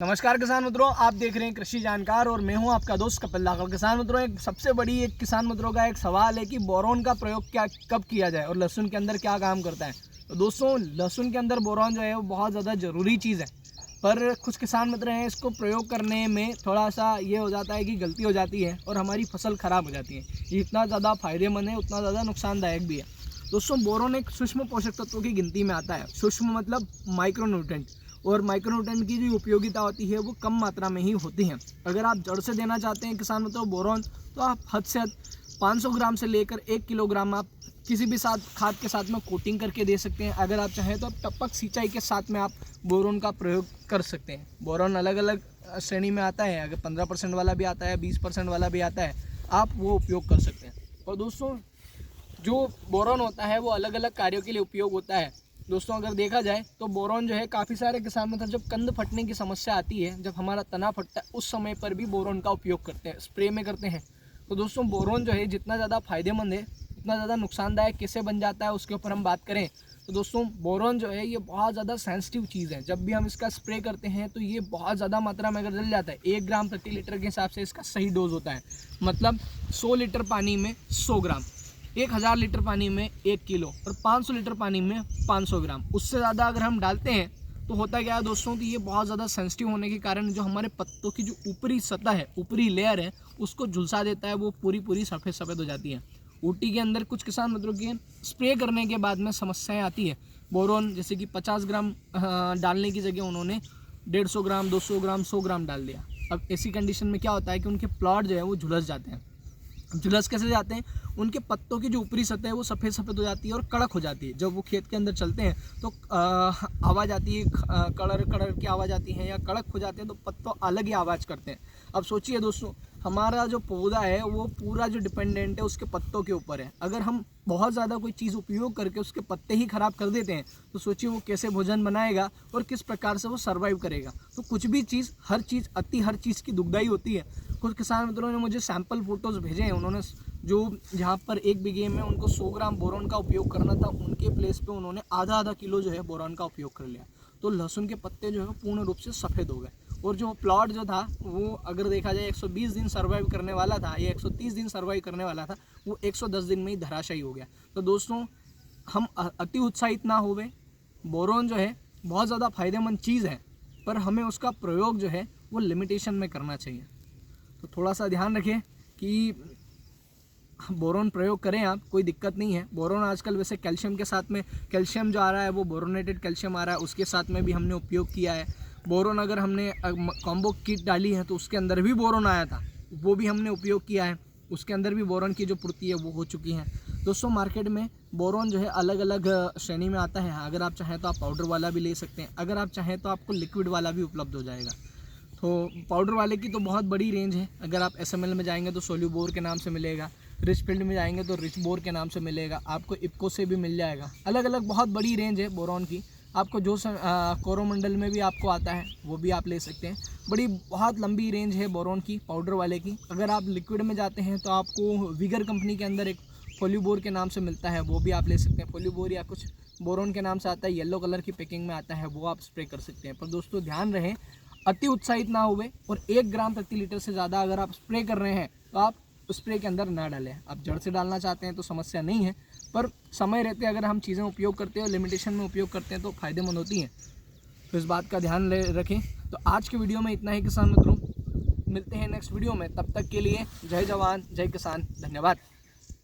नमस्कार किसान मित्रों, आप देख रहे हैं कृषि जानकार और मैं हूं आपका दोस्त कपिल लाखल। किसान मित्रों, एक सबसे बड़ी किसान मित्रों का एक सवाल है कि बोरॉन का प्रयोग कब किया जाए और लहसुन के अंदर क्या काम करता है। तो दोस्तों, लहसुन के अंदर बोरॉन जो है वो बहुत ज़्यादा ज़रूरी चीज़ है, पर कुछ किसान मित्र हैं इसको प्रयोग करने में थोड़ा सा ये हो जाता है कि गलती हो जाती है और हमारी फसल ख़राब हो जाती है। ये इतना ज़्यादा फायदेमंद है उतना ज़्यादा नुकसानदायक भी है। दोस्तों, बोरॉन एक सूक्ष्म पोषक तत्वों की गिनती में आता है। सूक्ष्म मतलब माइक्रोन्यूट्रेंट, और माइक्रोन्यूट्रेंट की जो उपयोगिता होती है वो कम मात्रा में ही होती है। अगर आप जड़ से देना चाहते हैं किसान मित्रों बोरॉन, तो आप हद से हद 500 ग्राम से लेकर 1 किलोग्राम आप किसी भी खाद के साथ में कोटिंग करके दे सकते हैं। अगर आप चाहें तो आप टपक सिंचाई के साथ में आप बोरॉन का प्रयोग कर सकते हैं। बोरॉन अलग अलग श्रेणी में आता है, अगर 15% वाला भी आता है, 20% वाला भी आता है, आप वो उपयोग कर सकते हैं। और दोस्तों, जो बोरॉन होता है वो अलग अलग कार्यों के लिए उपयोग होता है। दोस्तों, अगर देखा जाए तो बोरॉन जो है काफ़ी सारे किसान मतलब जब कंद फटने की समस्या आती है, जब हमारा तना फटता है, उस समय पर भी बोरॉन का उपयोग करते हैं, स्प्रे में करते हैं। तो दोस्तों, बोरॉन जो है जितना ज़्यादा फायदेमंद है उतना ज़्यादा नुकसानदायक कैसे बन जाता है उसके ऊपर हम बात करें तो दोस्तों, बोरॉन जो है ये बहुत ज़्यादा सेंसिटिव चीज़ है। जब भी हम इसका स्प्रे करते हैं तो ये बहुत ज़्यादा मात्रा में अगर जल जाता है, 1 ग्राम प्रति लीटर के हिसाब से इसका सही डोज होता है। मतलब 100 लीटर पानी में 100 ग्राम, 1000 लीटर पानी में 1 किलो और 500 लीटर पानी में 500 ग्राम। उससे ज़्यादा अगर हम डालते हैं तो होता क्या है दोस्तों कि ये बहुत ज़्यादा सेंसिटिव होने के कारण जो हमारे पत्तों की जो ऊपरी सतह है, ऊपरी लेयर है, उसको झुलसा देता है। वो पूरी सफ़ेद सफ़ेद हो जाती है। ऊटी के अंदर कुछ किसान मित्रों की स्प्रे करने के बाद में समस्याएं आती है। बोरॉन जैसे कि 50 ग्राम डालने की जगह उन्होंने 150 ग्राम, 200 ग्राम, 100 ग्राम डाल दिया। अब ऐसी कंडीशन में क्या होता है कि उनके प्लॉट जो है वो झुलस जाते हैं। झुलस कैसे जाते हैं? उनके पत्तों की जो ऊपरी सतह है वो सफ़ेद सफ़ेद हो जाती है और कड़क हो जाती है। जब वो खेत के अंदर चलते हैं तो आवाज़ आती है, कड़र कड़र की आवाज़ आती है, या कड़क हो जाते हैं तो पत्तों अलग ही आवाज़ करते हैं। अब सोचिए दोस्तों, हमारा जो पौधा है वो पूरा जो डिपेंडेंट है उसके पत्तों के ऊपर है। अगर हम बहुत ज़्यादा कोई चीज़ उपयोग करके उसके पत्ते ही ख़राब कर देते हैं तो सोचिए वो कैसे भोजन बनाएगा और किस प्रकार से वो सर्वाइव करेगा। तो कुछ भी चीज़, हर चीज़ की दुखदाई होती है। कुछ किसान मित्रों ने मुझे सैंपल फ़ोटोज़ भेजे हैं। उन्होंने जो जहाँ पर 1 बीघे में उनको 100 ग्राम बोरॉन का उपयोग करना था, उनके प्लेस पे उन्होंने आधा किलो जो है बोरॉन का उपयोग कर लिया। तो लहसुन के पत्ते जो है पूर्ण रूप से सफ़ेद हो गए। और जो प्लॉट जो था वो अगर देखा जाए 120 दिन सर्वाइव करने वाला था या 130 दिन सर्वाइव करने वाला था, वो 110 दिन में ही धराशायी हो गया। तो दोस्तों, हम अति उत्साहित ना होवे। बोरॉन जो है बहुत ज़्यादा फायदेमंद चीज़ है, पर हमें उसका प्रयोग जो है वो लिमिटेशन में करना चाहिए। तो थोड़ा सा ध्यान रखें कि बोरॉन प्रयोग करें आप, कोई दिक्कत नहीं है। बोरॉन आजकल वैसे कैल्शियम के साथ में, कैल्शियम जो आ रहा है वो बोरोनेटेड कैल्शियम आ रहा है, उसके साथ में भी हमने उपयोग किया है। बोरॉन अगर हमने कॉम्बो किट डाली है तो उसके अंदर भी बोरॉन आया था, वो भी हमने उपयोग किया है। उसके अंदर भी बोरॉन की जो पूर्ति है वो हो चुकी है। दोस्तों, मार्केट में बोरॉन जो है अलग अलग श्रेणी में आता है। अगर आप चाहें तो आप पाउडर वाला भी ले सकते हैं, अगर आप चाहें तो आपको लिक्विड वाला भी उपलब्ध हो जाएगा। तो पाउडर वाले की तो बहुत बड़ी रेंज है। अगर आप SML में जाएंगे तो सोल्यूबोर के नाम से मिलेगा, रिच फील्ड में जाएंगे तो रिच बोर के नाम से मिलेगा, आपको इप्को से भी मिल जाएगा। अलग अलग बहुत बड़ी रेंज है बोरॉन की। आपको जो कोरोमंडल में भी आपको आता है वो भी आप ले सकते हैं। बहुत लंबी रेंज है बोरॉन की, पाउडर वाले की। अगर आप लिक्विड में जाते हैं तो आपको विगर कंपनी के अंदर एक फोल्यूबोर के नाम से मिलता है, वो भी आप ले सकते हैं। फोल्यूबोर या कुछ बोरॉन के नाम से आता है, येलो कलर की पैकिंग में आता है, वो आप स्प्रे कर सकते हैं। पर दोस्तों, ध्यान रहे, अति उत्साहित ना हुए और 1 ग्राम प्रति लीटर से ज़्यादा अगर आप स्प्रे कर रहे हैं तो आप स्प्रे के अंदर ना डालें। आप जड़ से डालना चाहते हैं तो समस्या नहीं है, पर समय रहते अगर हम चीज़ें उपयोग करते हैं और लिमिटेशन में उपयोग करते हैं तो फ़ायदेमंद होती हैं। तो इस बात का ध्यान रखें। तो आज के वीडियो में इतना ही किसान मित्रों, मिलते हैं नेक्स्ट वीडियो में। तब तक के लिए जय जवान जय किसान, धन्यवाद।